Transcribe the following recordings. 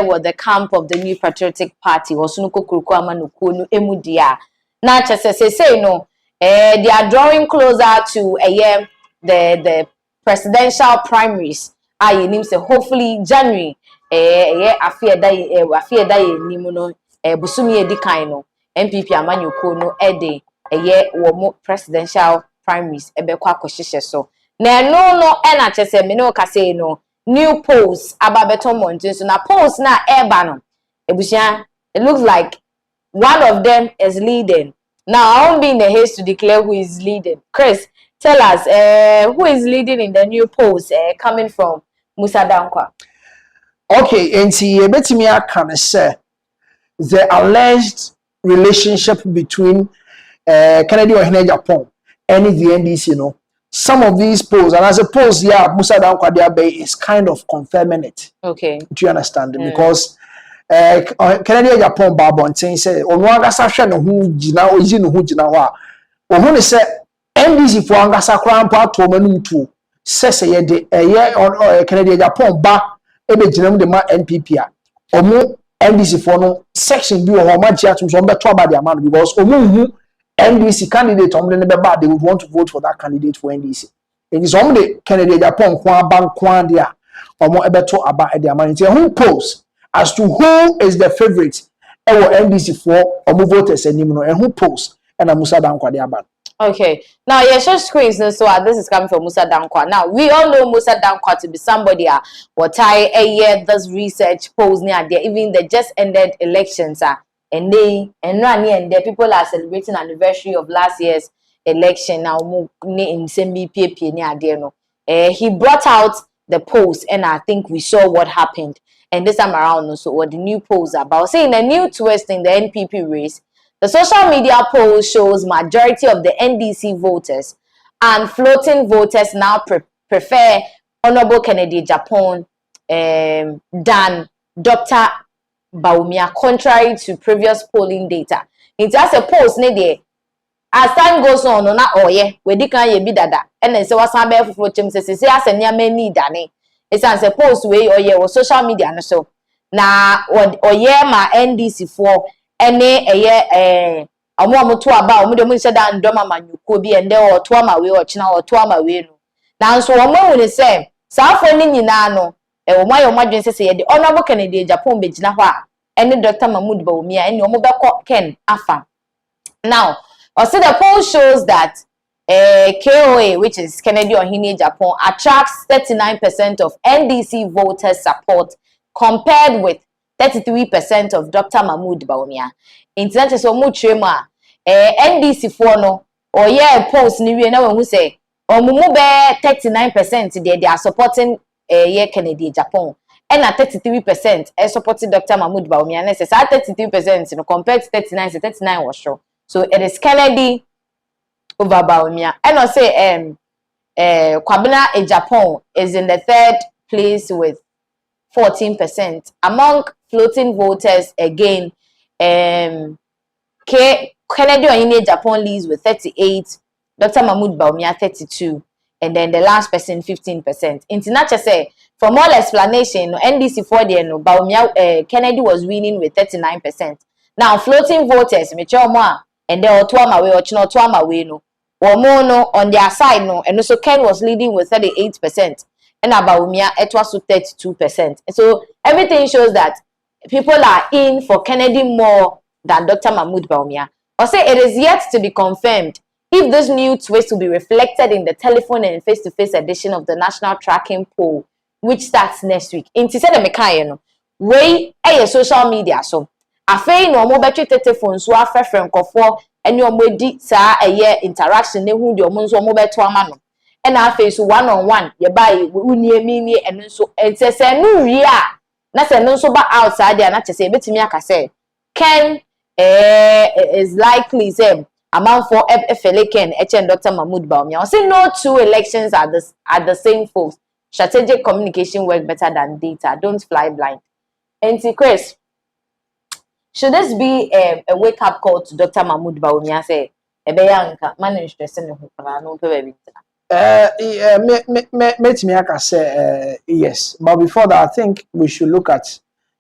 was the camp of the New Patriotic Party also no kokuruku amanuku no emudia na chese say no they are drawing closer to the presidential primaries I nim say hopefully January afia da nim no busumi edi kan no NPP amanyoko no ede wo presidential primaries ebekwa akohihye so na no na chese me no ka say no new polls ababeton mountain so na polls na eba no ebusia it looks like one of them is leading. Now I won't be in a haste to declare who is leading. Chris, tell us who is leading in the new polls coming from Musa Dankwa. Okay, and see betimi aka say the alleged relationship between Kennedy or Japan and the NDC, some of these polls, and as a polls, Musa Dankwa Diabe is kind of confirming it. Okay. Do you understand? Because Kennedy Japan Babon say, Onwagasa Shan who Jina or Jin who Jinawa, or who say NDC for Angasa Crown Part Woman to says a year or Kennedy Japan ba ebe Jinam de ma NPP or more NDC for no section B or much yet to some better about the amount because Omu NDC candidate they would want to vote for that candidate for NDC. It is only Kennedy Japan Kwan Kwandia or more better about the amount. Who polls as to who is the favorite NDC for or move voters and who polls and Musa Dankwa Diaban. Okay, now share screens so this is coming from Musa Dankwa. Now we all know Musa Dankwa to be somebody what I year this research polls near there even the just ended elections and the people are celebrating anniversary of last year's election now in SMBP near there no. He brought out the polls and I think we saw what happened. And this time around also what the new polls are about. Saying a new twist in the NPP race. The social media poll shows majority of the NDC voters and floating voters now prefer Honorable Kennedy Japan than Dr. Bawumia, contrary to previous polling data. It has a post as time goes on, we can ye be dada. And then so what's happening for him says, as a near many dane. It's as a post way or social media and so. Now, ma NDC for ene amu to aba omo de mo se da ndoma manyuko bi ende o to ama we o china o to ama we no na so omo woni se saafo ni nyina no omo ayo madwen se ye de Honorable Kennedy Japan begina ho a ene Dr. Mahmoud Bawumia ene omo beko ken afa. Now also the poll shows that KOA, which is Kennedy Ohini Japan, attracts 39% of NDC voters support compared with 33% of Dr. Mahmoud Bawumia. Internet so much NDC for no or post ni we na who say or mumu be 39% they are supporting Kennedy Japan and at 33% supporting Dr. Mahmoud Bawumia and says 33% compared to 39 so 39 was sure. So it is Kennedy over Bawumia. And I say Kwabena Japan is in the third place with 14%. Among floating voters again, Kennedy Ohini Japan leads with 38, Dr. Mahmoud Bawumia 32, and then the last person 15%. International say for more explanation, NDC for the Bawumia Kennedy was winning with 39%. Now floating voters, and they are tuama we or chino tuama we no, or mono on their side no, and also Ken was leading with 38%. And Bawumia it was 32%. So everything shows that people are in for Kennedy more than Dr. Mahmoud Bawumia. Or say it is yet to be confirmed if this new twist will be reflected in the telephone and face-to-face edition of the national tracking poll, which starts next week. In said the Mekayeno, way a social media so. Afei no mo betwe telephone so afrefrem kofo ene o modi saa interaction ne hu de o mo nso mo beto ama no. And our face one on one, you buy uniemini and so it's a new year. That's a non so ba outside there, not to say, but me, I say, Ken is likely same amount for Ken, and Dr. Mahmoud Bawumia. I say no two elections are the same folks. Strategic communication work better than data. Don't fly blind. And Chris, should this be a wake up call to Dr. Mahmoud Bawumia? Say, manage the yes, but before that, I think we should look at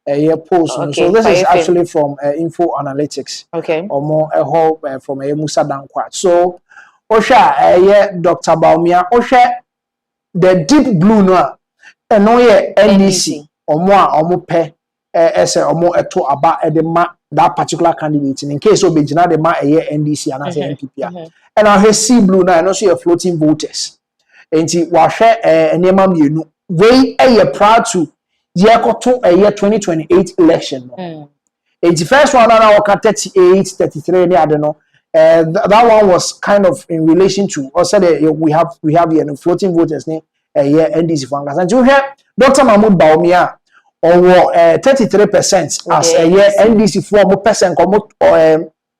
a post. Okay, so this is actually from Info Analytics. Okay. Or more a whole from a Musa Dankwat. So Osha Dr. Bawumia Osha the deep blue no and no NDC or more pe ese or more to about the that particular candidate in case of Bejina the ma NDC and as a NPP. And I have sea blue now and also your floating voters. And see wa share enema mienu we proud to yekoto a year 2028 election. And the first one now we 38 33 near the no. That one was kind of in relation to also we have here floating voters name NDC for and you hear Dr. Mahmoud Bawumia or 33% as a year NDC for more person come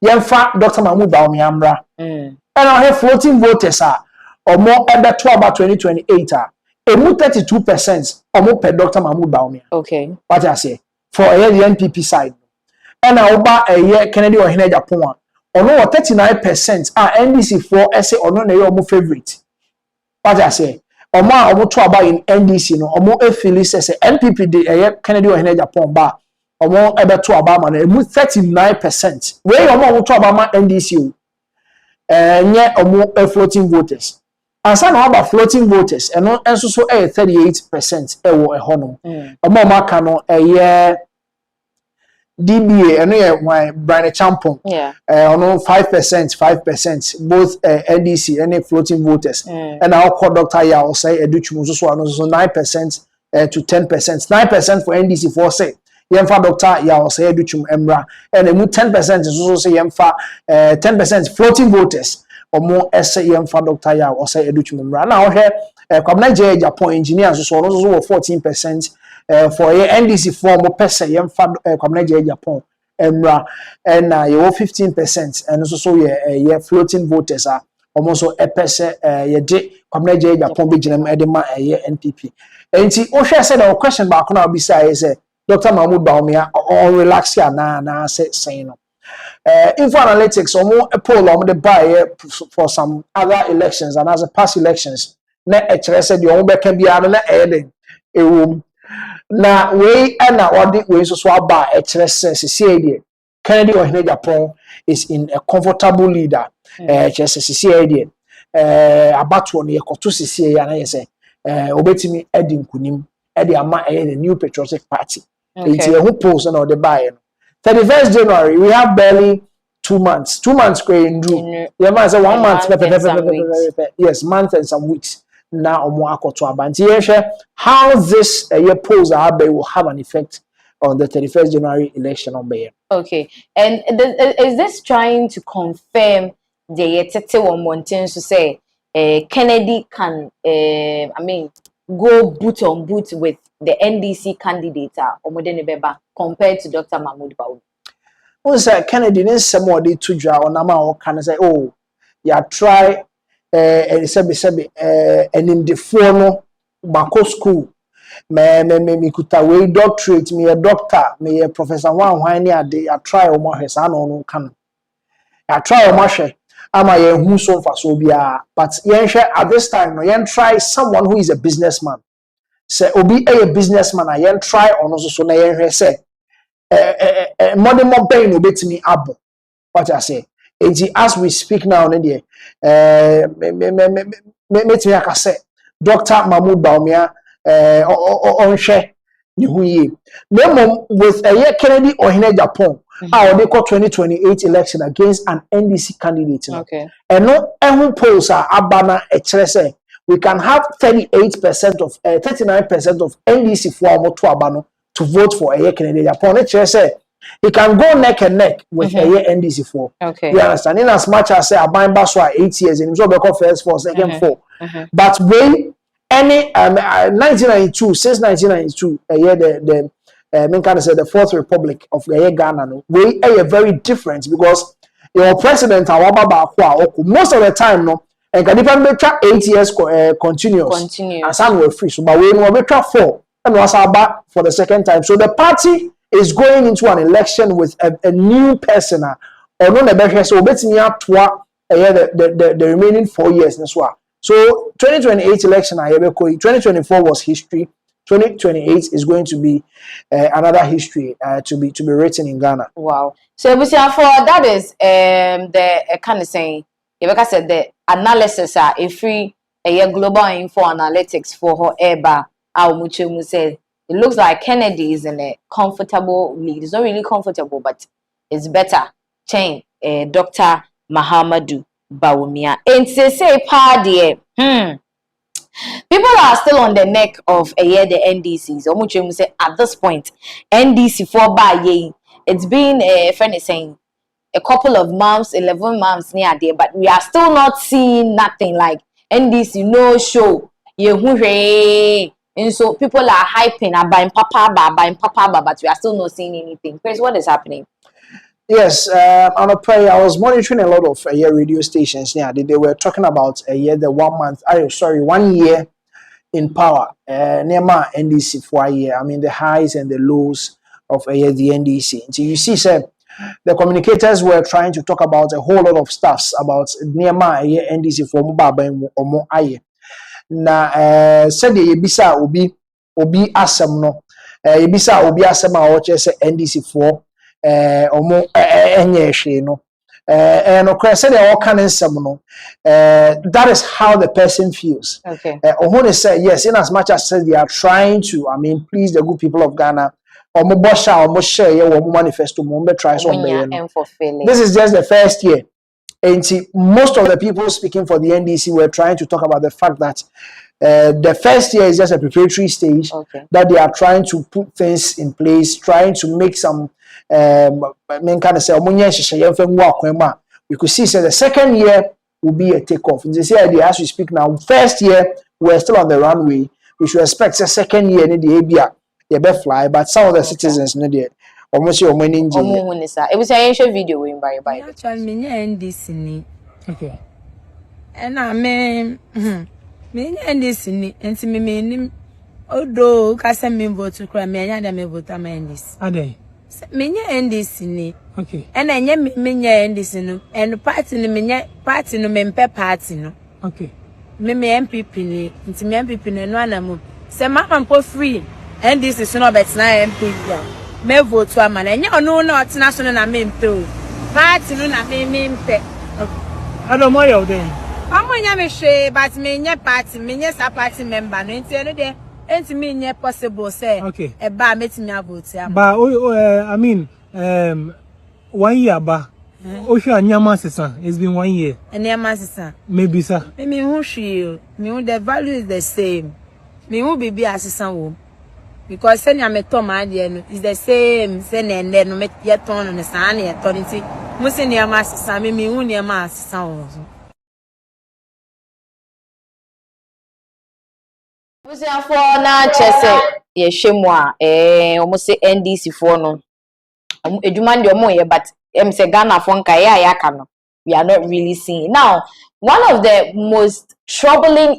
yemfa Dr. Mahmoud Bawumia mra and I have floating voters are or more under 12 about 2028 emu 32% or more per Dr. Mahmoud Bawumia. Okay, what I say for a year the NPP side and now a year Kennedy or Hine Japan or no 39% are NDC for essay or no your favorite. What I say Oma omo to about in NDC no omo efili say NPP de Kennedy or Hine Japan ba omo ebe to about man emu 39% we omo to about man NDC nye omo floating voters and some about floating voters and no enso so 38% ewo ehono omo maka no DBA and why Brian Champon on 5%, both NDC and floating voters. And our call Dr. Ya will say educhum so 9% to 10%. 9% for NDC for say Yemfa Dr. Ya will say educhum emra and 10% is also say Yemfa 10% floating voters or more essay Yemfa Dr. Ya will say educhum emra. Now here Kwabena Japan engineers so also 14%. For a NDC form of person, young Kwabena Japan, emra, and you 15%, and also ye floating voters are almost a person, ye de Kwabena Japan, Bijam Edema, a year NPP. And see, Osha said our question back now besides Dr. Mahmoud Bawumia or relax here na say no. Info Analytics or more a poll on the buy for some other elections and as a past elections. Net said your own can be out of a room. Na we and our we so about HSS Kennedy or Hine Japan is in a comfortable leader. HSS about 1 year to see and I say obetimi Eddie Kunim Eddie Ama the new patriotic party. It's a who post and all the buy. 31st January we have barely 2 months. 2 months going do. Yeah, man, say 1 month. Yes, month and some weeks. Now omo akoto abanti how this year polls will have an effect on the 31st January election on Bayer. Okay, and is this trying to confirm the yetete one mountains to say Kennedy can go boot on boot with the NDC candidate or Modene Beba compared to Dr. Mahmoud Bawumia? Once Kennedy is somebody to draw on nama or can say yeah try and in the form Bako school me kuta we doctorate me a doctor me a professor one I try o mo hwesa no kan I try o mo hwe ama ye hu so fa so bia but yen hwe at this time no yen try someone who is a businessman say obi a businessman yen try ono so na yen hwe say money mo pain no betimi abo what I say. As we speak now, me say Dr. Mahmoud Bawumia on share with a year Kennedy or Hine Japan, how they call 2028 election against an NDC candidate. Okay. And no every polls are abana a we can have 39% of NDC for to vote for a year Kennedy Japan. He can go neck and neck with a year NDC4. Okay. You understand? In as much as say I buy Baswa 8 years in so first 4, second 4. But when any 1992, since 1992, a year the the Fourth Republic of the year Ghana, we are very different because your president most of the time no and can even make 8 years continuous. And some were free. So but we will make 4 and was about for the second time. So the party is going into an election with a new person or no never so bet me up to the remaining 4 years as well. So 2028 election 2024 was history, 2028 is going to be another history to be written in Ghana. Wow. So we see for that is the kind of saying you said the analysis are a free a global info analytics for her eba Muchemu said it looks like Kennedy is in a comfortable lead. It's not really comfortable, but it's better. Chain Dr. Mahamadu Bawumia. And say party. People are still on the neck of the NDCs. Omuchemu say at this point, NDC for by it's been a friend is saying a couple of months, 11 months near there, but we are still not seeing nothing like NDC no show. And so people are hyping, are buying papa, but we are still not seeing anything. Chris, what is happening? Yes, on a prayer, I was monitoring a lot of radio stations. Yeah, they were talking about the 1 month. 1 year in power. Nema NDC for a year. I mean the highs and the lows of the NDC. So you see, sir, the communicators were trying to talk about a whole lot of stuffs about Nema NDC for Mubaba or more aye. Na said the Yebisa obi asem no. Yebisa obi asem a watch NDC for. Omo enye hwe no no kra say dey all kan nsem no that is how the person feels. Okay. Ohone say yes, in as much as they are trying to, I mean, please the good people of Ghana, omo bosha omo share ye omo manifesto mo be try so be no. This is just the first year. And see, most of the people speaking for the NDC were trying to talk about the fact that the first year is just a preparatory stage, that they are trying to put things in place, trying to make some we could see so the second year will be a takeoff. And they say as we speak now, first year we're still on the runway. We should expect the second year in the ABA they fly, but some of the citizens know there. Almost your money. It was a video in by actually NDC. Okay. And I mean NDC and me although Casa me vote to cry me and me vote am NDC. Ade. Me NDC ni. Okay. And I me NDC no and party no me party no me party no. Okay. Me NPP ni nti me NPP no anamu. Se mama mpo free NDC so no bet na NPP. Me vote to am na enye ono na otena so na me mpe o. Party no na me mpe. Okay. Ado mo yo den. Amonya me hwe but me nye party me nye sa party member no nti eno de enti me nye possible say okay. E ba metimi vote am. Ba I mean 1 year ba. Osha nyama sesa. It's been 1 year. Nyama sesa. Maybe sir. Me hu hwe me hu the value is the same. Me hu bibi asesa wo. Because senya me to ma de no is the same say na ende no me ye ton no sa na ye ton nti mo se nyama asesa me hu nyama asesa wo. For na chese ye hwemu a omo se NDC for no eduma ndi omo ye but say Ghana for nka ya aka no we are not really seeing now. One of the most troubling